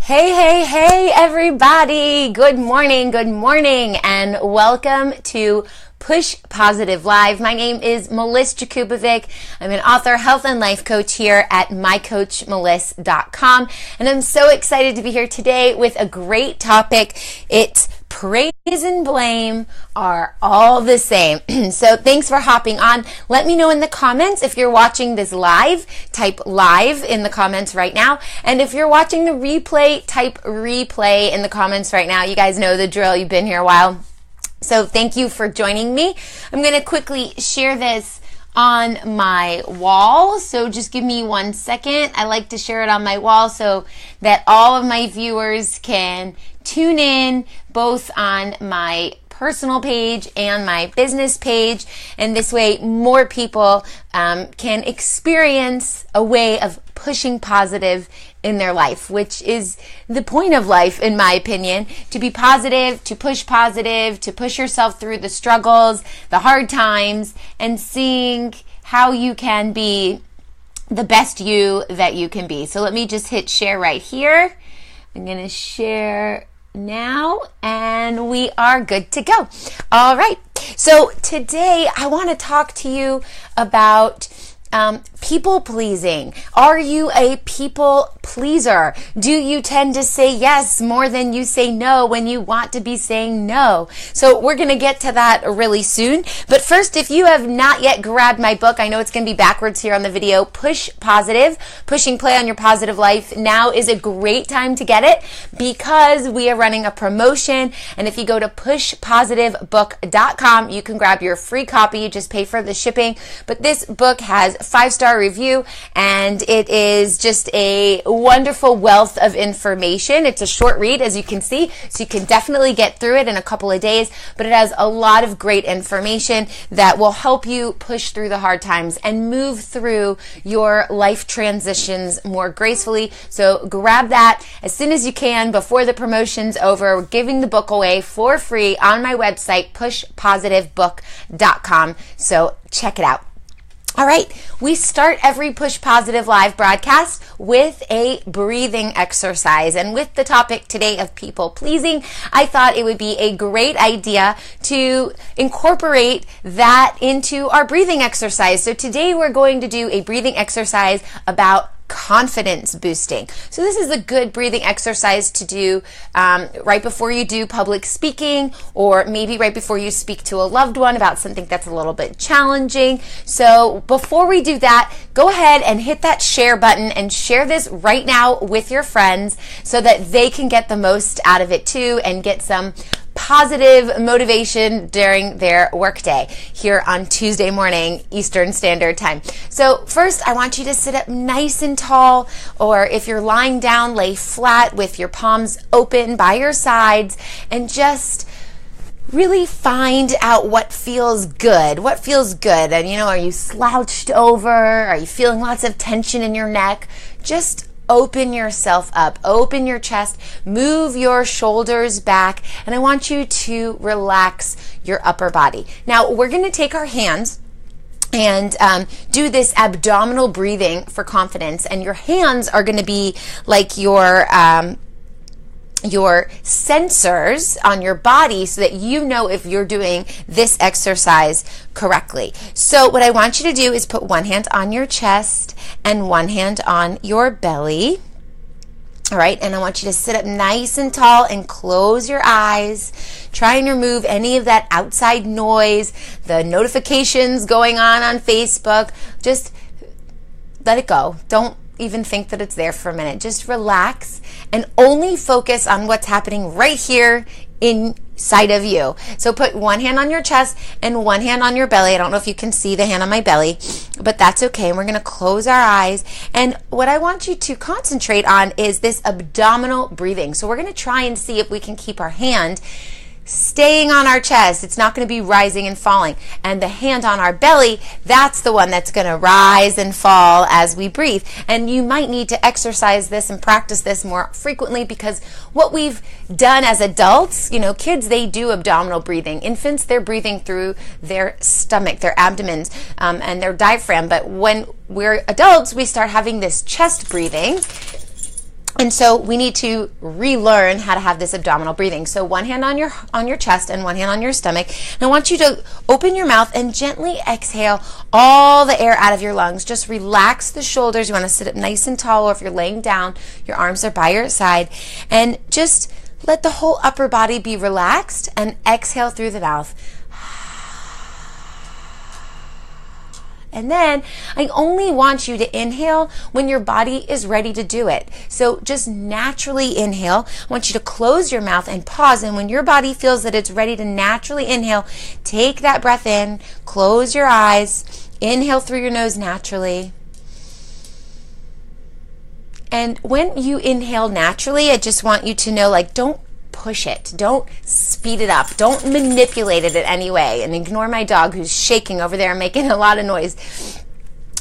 Hey, everybody. Good morning, and welcome to Push Positive Live. My name is Melissa Jakubovic. I'm an author, health and life coach here at mycoachmeliss.com, and I'm so excited to be here today with a great topic. It's praise and blame are all the same. So thanks for hopping on. Let me know in the comments if you're watching this live. Type live in the comments right now. And if you're watching the replay, type replay in the comments right now. You guys know the drill. You've been here a while. So thank you for joining me. I'm going to quickly share this on my wall. So just give me 1 second. I like to share it on my wall so that all of my viewers can tune in both on my personal page and my business page. And this way more people can experience a way of pushing positive in their life, which is the point of life, in my opinion, to be positive, to push yourself through the struggles, the hard times, and seeing how you can be the best you that you can be. So let me just hit share right here. I'm going to share now, and we are good to go. All right. So today I want to talk to you about people pleasing. Are you a people pleaser? Do you tend to say yes more than you say no when you want to be saying no? So we're going to get to that really soon. But first, if you have not yet grabbed my book, I know it's going to be backwards here on the video, Push Positive, Pushing Play on Your Positive Life. Now is a great time to get it because we are running a promotion. And if you go to pushpositivebook.com, you can grab your free copy. You just pay for the shipping. But this book has 5-star review, and it is just a wonderful wealth of information. It's a short read, as you can see, so you can definitely get through it in a couple of days, but it has a lot of great information that will help you push through the hard times and move through your life transitions more gracefully. So grab that as soon as you can before the promotion's over. We're giving the book away for free on my website, pushpositivebook.com. So check it out. All right, we start every Push Positive Live broadcast with a breathing exercise. And with the topic today of people pleasing, I thought it would be a great idea to incorporate that into our breathing exercise. So today we're going to do a breathing exercise about confidence boosting. So this is a good breathing exercise to do right before you do public speaking, or maybe right before you speak to a loved one about something that's a little bit challenging. So before we do that, go ahead and hit that share button and share this right now with your friends so that they can get the most out of it too and get some positive motivation during their workday here on Tuesday morning, Eastern Standard Time. So first, I want you to sit up nice and tall, or if you're lying down, lay flat with your palms open by your sides, and just really find out what feels good. What feels good? And are you slouched over? Are you feeling lots of tension in your neck? Just open yourself up, open your chest, move your shoulders back, and I want you to relax your upper body. Now, we're going to take our hands and do this abdominal breathing for confidence, and your hands are going to be like your sensors on your body so that you know if you're doing this exercise correctly. So what I want you to do is put one hand on your chest and one hand on your belly. All right, and I want you to sit up nice and tall and close your eyes. Try and remove any of that outside noise, the notifications going on Facebook. Just let it go. Don't even think that it's there for a minute. Just relax and only focus on what's happening right here inside of you. So put one hand on your chest and one hand on your belly. I don't know if you can see the hand on my belly, but that's okay. And we're going to close our eyes. And what I want you to concentrate on is this abdominal breathing. So we're going to try and see if we can keep our hand staying on our chest. It's not going to be rising and falling. And the hand on our belly, that's the one that's going to rise and fall as we breathe. And you might need to exercise this and practice this more frequently, because what we've done as adults, kids, they do abdominal breathing. Infants, they're breathing through their stomach, their abdomens, and their diaphragm. But when we're adults, we start having this chest breathing. And so we need to relearn how to have this abdominal breathing. So one hand on your chest and one hand on your stomach. And I want you to open your mouth and gently exhale all the air out of your lungs. Just relax the shoulders. You want to sit up nice and tall, or if you're laying down, your arms are by your side. And just let the whole upper body be relaxed and exhale through the mouth. And then I only want you to inhale when your body is ready to do it. So just naturally inhale. I want you to close your mouth and pause. And when your body feels that it's ready to naturally inhale, take that breath in, close your eyes, inhale through your nose naturally. And when you inhale naturally, I just want you to know, like, don't push it. Don't speed it up. Don't manipulate it in any way. And ignore my dog who's shaking over there and making a lot of noise.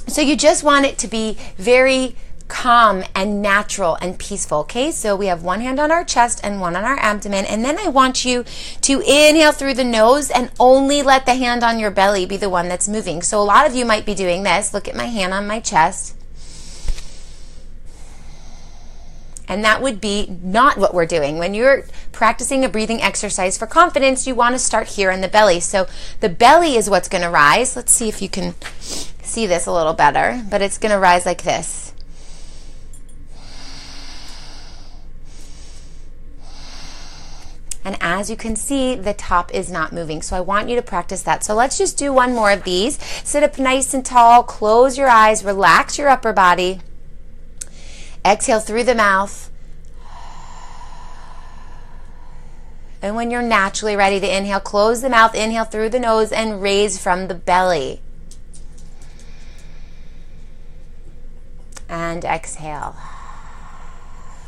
So you just want it to be very calm and natural and peaceful. Okay, so we have one hand on our chest and one on our abdomen. And then I want you to inhale through the nose and only let the hand on your belly be the one that's moving. So a lot of you might be doing this. Look at my hand on my chest. And that would be not what we're doing. When you're practicing a breathing exercise for confidence, you want to start here in the belly. So the belly is what's going to rise. Let's see if you can see this a little better. But it's going to rise like this. And as you can see, the top is not moving. So I want you to practice that. So let's just do one more of these. Sit up nice and tall. Close your eyes. Relax your upper body. Exhale through the mouth. And when you're naturally ready to inhale, close the mouth, inhale through the nose, and raise from the belly. And exhale.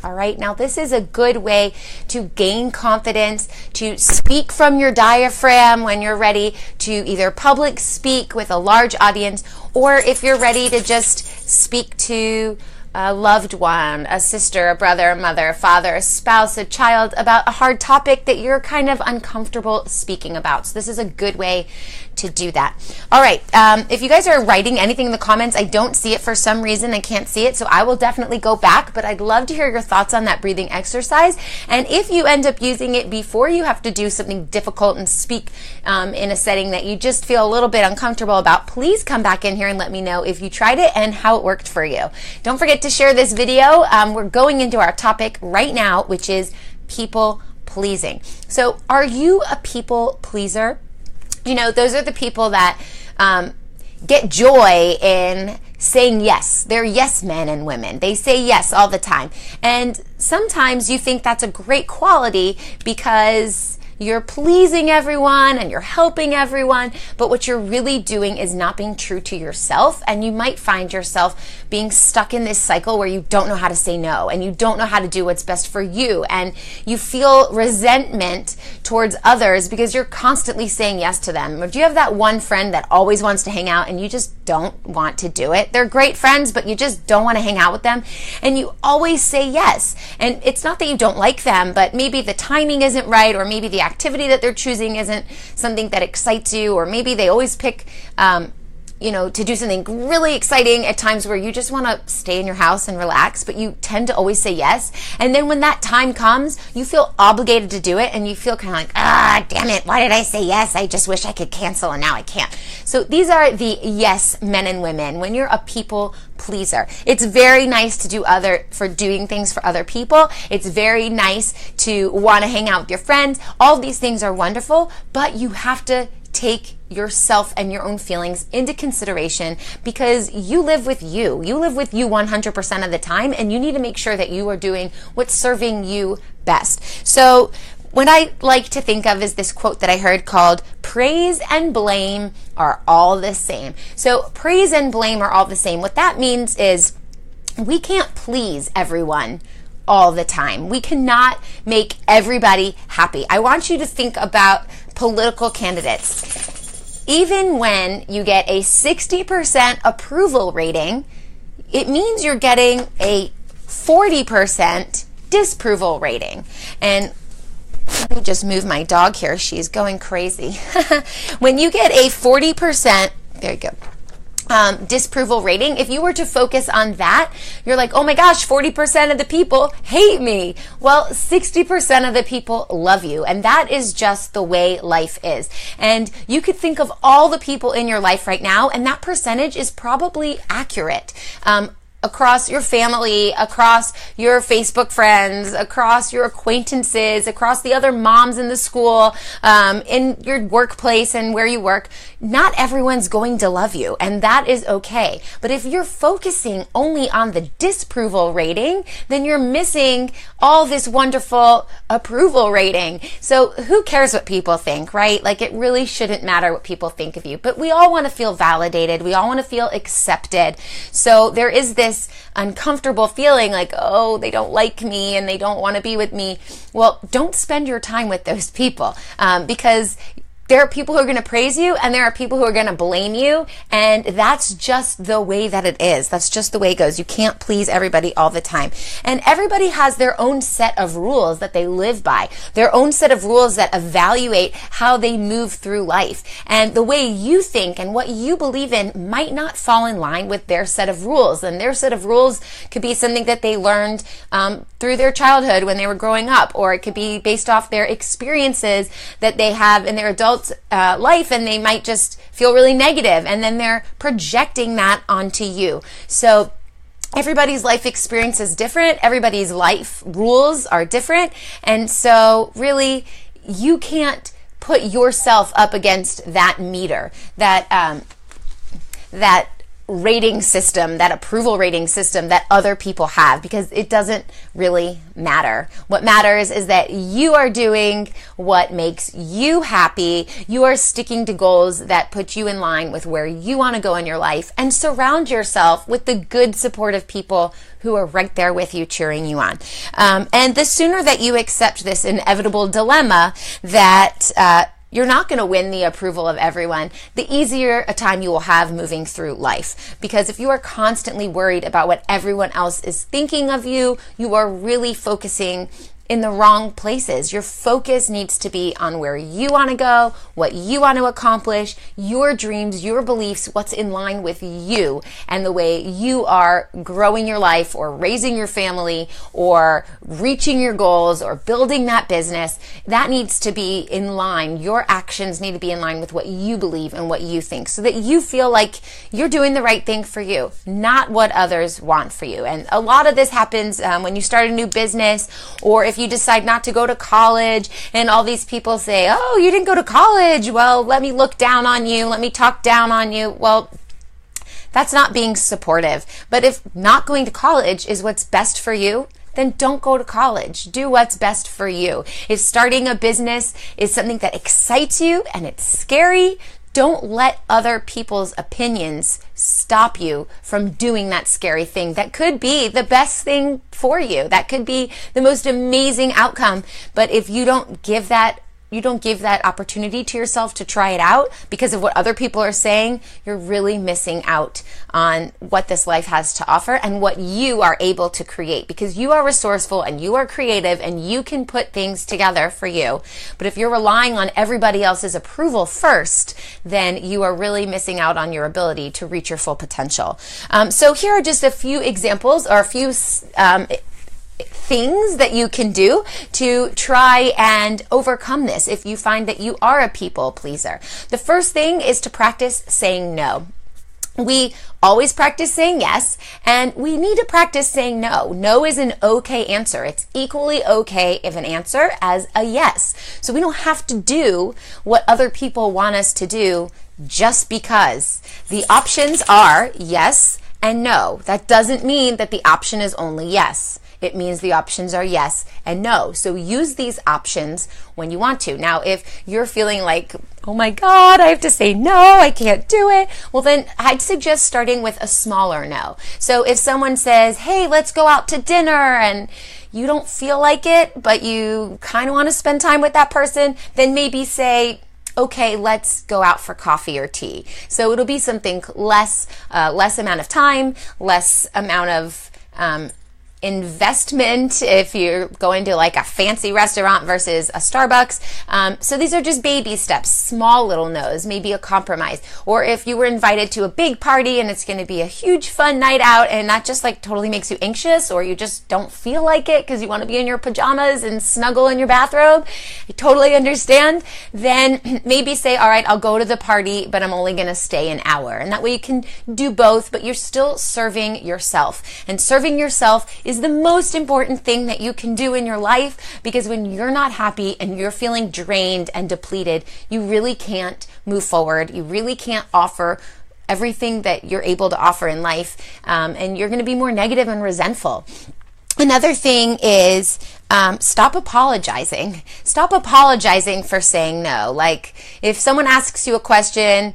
All right, now this is a good way to gain confidence, to speak from your diaphragm when you're ready to either public speak with a large audience, or if you're ready to just speak to a loved one, a sister, a brother, a mother, a father, a spouse, a child, about a hard topic that you're kind of uncomfortable speaking about. So this is a good way to do that. All right, if you guys are writing anything in the comments, I don't see it for some reason. I can't see it, so I will definitely go back, but I'd love to hear your thoughts on that breathing exercise. And if you end up using it before you have to do something difficult and speak in a setting that you just feel a little bit uncomfortable about, please come back in here and let me know if you tried it and how it worked for you. Don't forget to share this video. We're going into our topic right now, which is people pleasing. So are you a people pleaser? You know, those are the people that get joy in saying yes. They're yes men and women. They say yes all the time. And sometimes you think that's a great quality because you're pleasing everyone and you're helping everyone, but what you're really doing is not being true to yourself, and you might find yourself being stuck in this cycle where you don't know how to say no and you don't know how to do what's best for you, and you feel resentment towards others because you're constantly saying yes to them. Or do you have that one friend that always wants to hang out and you just don't want to do it? They're great friends, but you just don't want to hang out with them, and you always say yes. And it's not that you don't like them, but maybe the timing isn't right, or maybe the activity that they're choosing isn't something that excites you, or maybe they always pick to do something really exciting at times where you just want to stay in your house and relax, but you tend to always say yes. And then when that time comes, you feel obligated to do it, and you feel kind of like, damn it, why did I say yes? I just wish I could cancel, and now I can't. So these are the yes men and women. When you're a people pleaser, it's very nice to doing things for other people. It's very nice to want to hang out with your friends. All these things are wonderful, but you have to take yourself and your own feelings into consideration, because you live with you. You live with you 100% of the time, and you need to make sure that you are doing what's serving you best. So what I like to think of is this quote that I heard called, praise and blame are all the same. So praise and blame are all the same. What that means is we can't please everyone all the time. We cannot make everybody happy. I want you to think about political candidates. Even when you get a 60% approval rating, it means you're getting a 40% disapproval rating. And let me just move my dog here. She's going crazy. When you get a 40%, there you go. disapproval rating, if you were to focus on that, you're like, oh my gosh, 40% of the people hate me. Well, 60% of the people love you. And that is just the way life is. And you could think of all the people in your life right now, and that percentage is probably accurate. Across your family, across your Facebook friends, across your acquaintances, across the other moms in the school, in your workplace and where you work, not everyone's going to love you, and that is okay. But if you're focusing only on the disapproval rating, then you're missing all this wonderful approval rating. So who cares what people think, right? Like, it really shouldn't matter what people think of you, but we all want to feel validated. We all want to feel accepted. So there is this uncomfortable feeling like, oh, they don't like me and they don't want to be with me. Well, don't spend your time with those people, because there are people who are going to praise you and there are people who are going to blame you. And that's just the way that it is. That's just the way it goes. You can't please everybody all the time. And everybody has their own set of rules that they live by, their own set of rules that evaluate how they move through life. And the way you think and what you believe in might not fall in line with their set of rules. And their set of rules could be something that they learned through their childhood when they were growing up, or it could be based off their experiences that they have in their adult life, and they might just feel really negative, and then they're projecting that onto you. So everybody's life experience is different. Everybody's life rules are different. And so really, you can't put yourself up against that meter, that rating system, that approval rating system that other people have, because it doesn't really matter. What matters is that you are doing what makes you happy. You are sticking to goals that put you in line with where you want to go in your life, and surround yourself with the good, supportive people who are right there with you, cheering you on. And the sooner that you accept this inevitable dilemma that you're not going to win the approval of everyone, the easier a time you will have moving through life. Because if you are constantly worried about what everyone else is thinking of you, you are really focusing in the wrong places. Your focus needs to be on where you want to go, what you want to accomplish, your dreams, your beliefs, what's in line with you and the way you are growing your life or raising your family or reaching your goals or building that business. That needs to be in line. Your actions need to be in line with what you believe and what you think, so that you feel like you're doing the right thing for you, not what others want for you. And a lot of this happens when you start a new business, or if you decide not to go to college, and all these people say, oh, you didn't go to college. Well, let me look down on you. Let me talk down on you. Well, that's not being supportive. But if not going to college is what's best for you, then don't go to college. Do what's best for you. If starting a business is something that excites you and it's scary, don't let other people's opinions stop you from doing that scary thing that could be the best thing for you. That could be the most amazing outcome. But if you don't give that opportunity to yourself to try it out because of what other people are saying, you're really missing out on what this life has to offer and what you are able to create, because you are resourceful and you are creative and you can put things together for you. But if you're relying on everybody else's approval first, then you are really missing out on your ability to reach your full potential. So here are just a few examples, or a few things that you can do to try and overcome this if you find that you are a people pleaser. The first thing is to practice saying no. We always practice saying yes, and we need to practice saying no. No is an okay answer. It's equally okay of an answer as a yes. So we don't have to do what other people want us to do just because. The options are yes and no. That doesn't mean that the option is only yes. It means the options are yes and no. So use these options when you want to. Now, if you're feeling like, oh my God, I have to say no, I can't do it, well then I'd suggest starting with a smaller no. So if someone says, hey, let's go out to dinner, and you don't feel like it, but you kind of want to spend time with that person, then maybe say, okay, let's go out for coffee or tea. So it'll be something less amount of time, less amount of investment if you're going to like a fancy restaurant versus a Starbucks. So these are just baby steps, small little no's, maybe a compromise. Or if you were invited to a big party and it's going to be a huge fun night out and that just like totally makes you anxious, or you just don't feel like it because you want to be in your pajamas and snuggle in your bathrobe, I totally understand. Then maybe say, all right, I'll go to the party, but I'm only going to stay an hour. And that way you can do both, but you're still serving yourself. And serving yourself is the most important thing that you can do in your life, because when you're not happy and you're feeling drained and depleted, you really can't move forward. You really can't offer everything that you're able to offer in life, and you're going to be more negative and resentful. Another thing is stop apologizing. Stop apologizing for saying no. Like if someone asks you a question,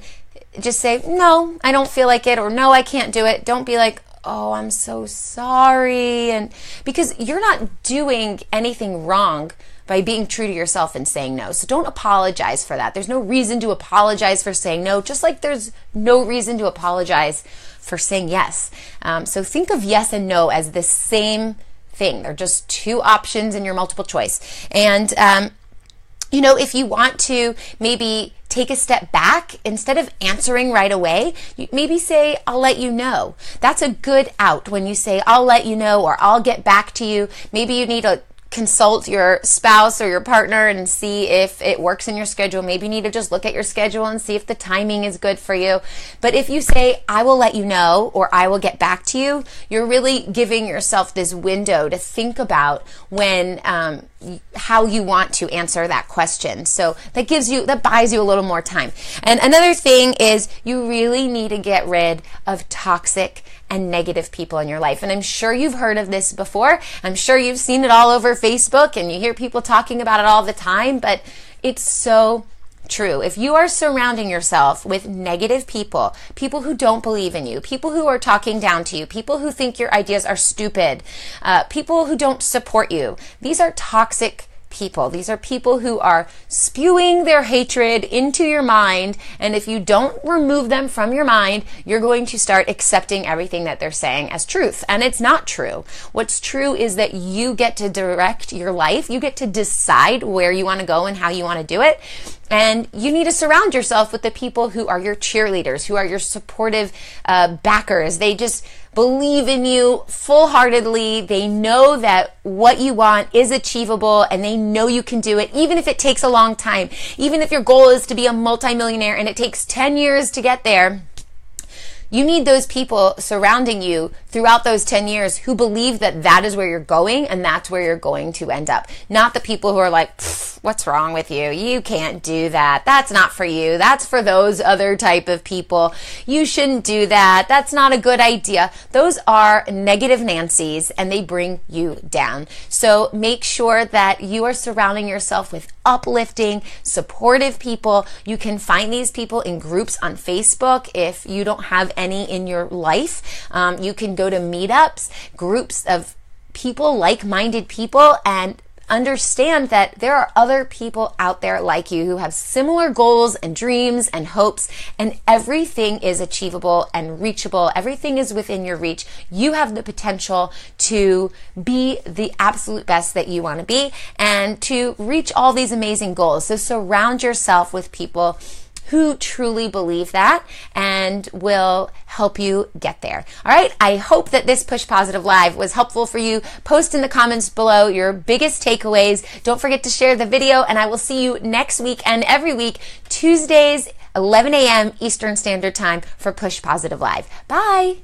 just say, no, I don't feel like it, or no, I can't do it. Don't be like, oh, I'm so sorry. And because you're not doing anything wrong by being true to yourself and saying no. So don't apologize for that. There's no reason to apologize for saying no, just like there's no reason to apologize for saying yes. So think of yes and no as the same thing. They're just two options in your multiple choice. And, if you want to maybe take a step back, instead of answering right away, you maybe say, I'll let you know. That's a good out when you say, I'll let you know, or I'll get back to you. Maybe you need to consult your spouse or your partner and see if it works in your schedule. Maybe you need to just look at your schedule and see if the timing is good for you. But if you say, I will let you know, or I will get back to you, you're really giving yourself this window to think about when, how you want to answer that question. So that buys you a little more time. And another thing is you really need to get rid of toxic and negative people in your life. And I'm sure you've heard of this before. I'm sure you've seen it all over Facebook and you hear people talking about it all the time, but it's so true. If you are surrounding yourself with negative people, people who don't believe in you, people who are talking down to you, people who think your ideas are stupid, people who don't support you, these are toxic people. These are people who are spewing their hatred into your mind, and if you don't remove them from your mind, you're going to start accepting everything that they're saying as truth, and it's not true. What's true is that you get to direct your life. You get to decide where you want to go and how you want to do it. And you need to surround yourself with the people who are your cheerleaders, who are your supportive backers. They just believe in you full-heartedly. They know that what you want is achievable, and they know you can do it, even if it takes a long time. Even if your goal is to be a multimillionaire and it takes 10 years to get there, you need those people surrounding you throughout those 10 years who believe that that is where you're going and that's where you're going to end up. Not the people who are like, what's wrong with you? You can't do that. That's not for you. That's for those other type of people. You shouldn't do that. That's not a good idea. Those are negative Nancy's and they bring you down. So make sure that you are surrounding yourself with uplifting, supportive people. You can find these people in groups on Facebook. If you don't have any in your life, you can go to meetups, groups of people, like-minded people, and understand that there are other people out there like you who have similar goals and dreams and hopes, and everything is achievable and reachable. Everything is within your reach. You have the potential to be the absolute best that you want to be and to reach all these amazing goals. So surround yourself with people who truly believe that and will help you get there. All right, I hope that this Push Positive Live was helpful for you. Post in the comments below your biggest takeaways. Don't forget to share the video, and I will see you next week and every week, Tuesdays, 11 a.m. Eastern Standard Time for Push Positive Live. Bye.